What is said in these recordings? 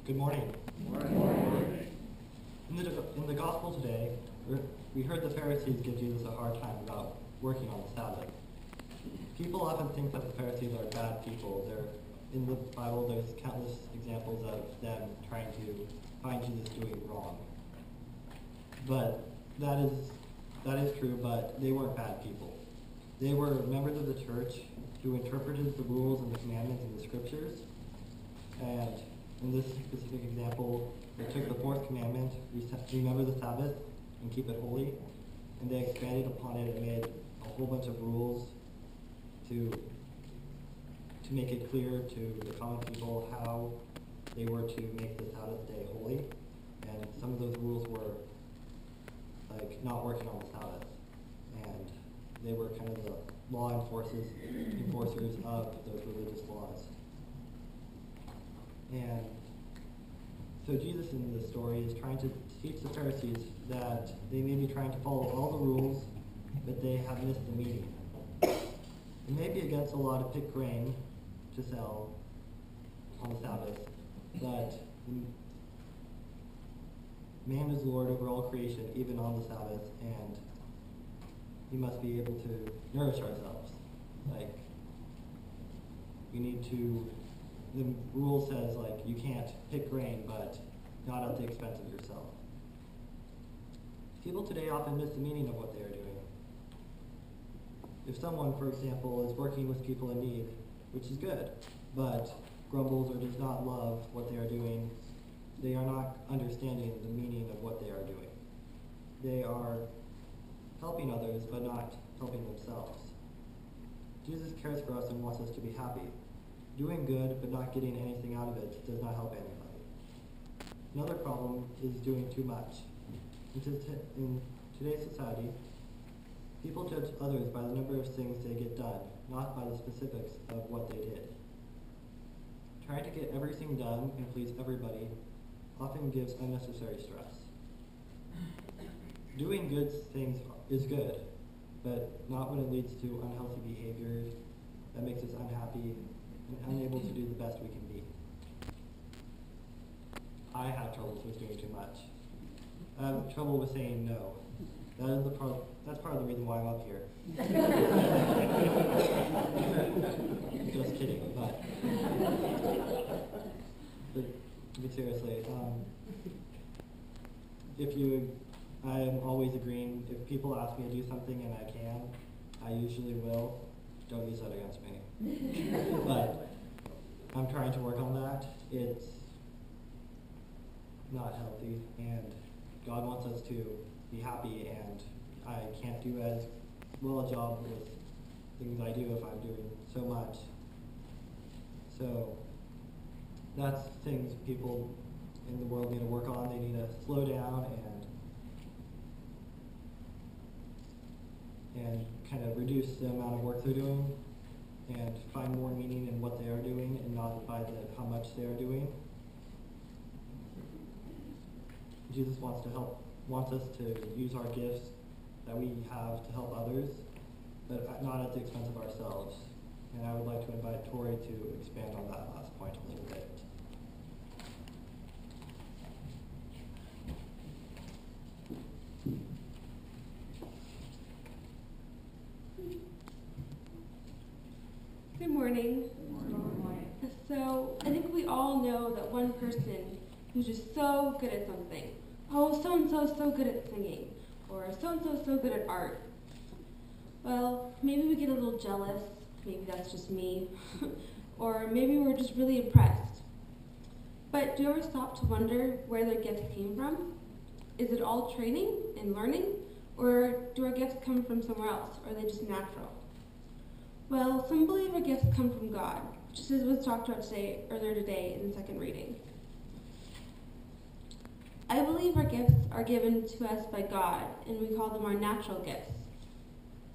Good morning. Good morning. In the gospel today, we heard the Pharisees give Jesus a hard time about working on the Sabbath. People often think that the Pharisees are bad people. In the Bible, there's countless examples of them trying to find Jesus doing wrong. But that is true, but they weren't bad people. They were members of the church who interpreted the rules and the commandments in the scriptures. And in this specific example, they took the fourth commandment, remember the Sabbath and keep it holy, and they expanded upon it and made a whole bunch of rules to make it clear to the common people how they were to make the Sabbath day holy. And some of those rules were like not working on the Sabbath. And they were kind of the law enforcers of those religious laws. And so Jesus in the story is trying to teach the Pharisees that they may be trying to follow all the rules, but they have missed the meaning. It may be against the law to pick grain to sell on the Sabbath, but man is Lord over all creation, even on the Sabbath, and we must be able to nourish ourselves. Like, we need to, the rule says, like, you can't pick grain, but not at the expense of yourself. People today often miss the meaning of what they are doing. If someone, for example, is working with people in need, which is good, but grumbles or does not love what they are doing, they are not understanding the meaning of what they are doing. They are helping others, but not helping themselves. Jesus cares for us and wants us to be happy. Doing good, but not getting anything out of it does not help anybody. Another problem is doing too much. In today's society, people judge others by the number of things they get done, not by the specifics of what they did. Trying to get everything done and please everybody often gives unnecessary stress. Doing good things is good, but not when it leads to unhealthy behavior that makes us unhappy and unable to do the best we can be. I have troubles with doing too much. I have trouble with saying no. That's part of the reason why I'm up here. Just kidding, but seriously, I am always agreeing. If people ask me to do something and I can, I usually will. Don't use that against me. But I'm trying to work on that. It's not healthy, and God wants us to be happy, and I can't do as well a job with things I do if I'm doing so much. So that's things people in the world need to work on. They need to slow down and kind of reduce the amount of work they're doing and find more meaning in what they are doing and not by how much they are doing. Jesus wants us to use our gifts that we have to help others, but not at the expense of ourselves. And I would like to invite Tori to expand on that last point a little bit. Good morning. So I think we all know that one person who's just so good at something. Oh, so-and-so is so good at singing, or so-and-so is so good at art. Well, maybe we get a little jealous, maybe that's just me, or maybe we're just really impressed. But do you ever stop to wonder where their gifts came from? Is it all training and learning, or do our gifts come from somewhere else, or are they just natural? Well, some believe our gifts come from God, just as was talked about earlier today in the second reading. I believe our gifts are given to us by God, and we call them our natural gifts.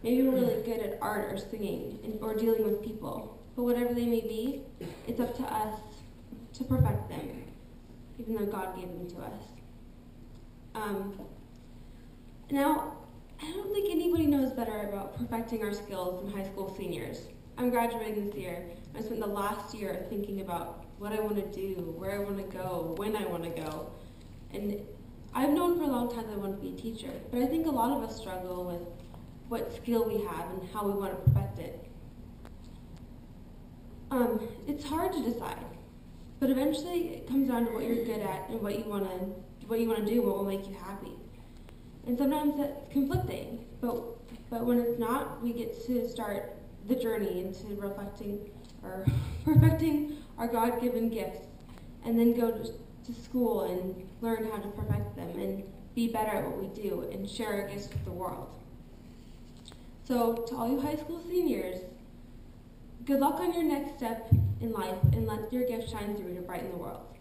Maybe we're really good at art or singing or dealing with people, but whatever they may be, it's up to us to perfect them, even though God gave them to us. Now, I don't think anybody knows better about perfecting our skills than high school seniors. I'm graduating this year, and I spent the last year thinking about what I want to do, where I want to go, when I want to go. And I've known for a long time that I want to be a teacher, but I think a lot of us struggle with what skill we have and how we want to perfect it. It's hard to decide, but eventually it comes down to what you're good at and what you want to do, what will make you happy. And sometimes that's conflicting, but when it's not, we get to start the journey into reflecting or perfecting our God-given gifts, and then go to school and learn how to perfect them and be better at what we do and share our gifts with the world. So to all you high school seniors, good luck on your next step in life, and let your gift shine through to brighten the world.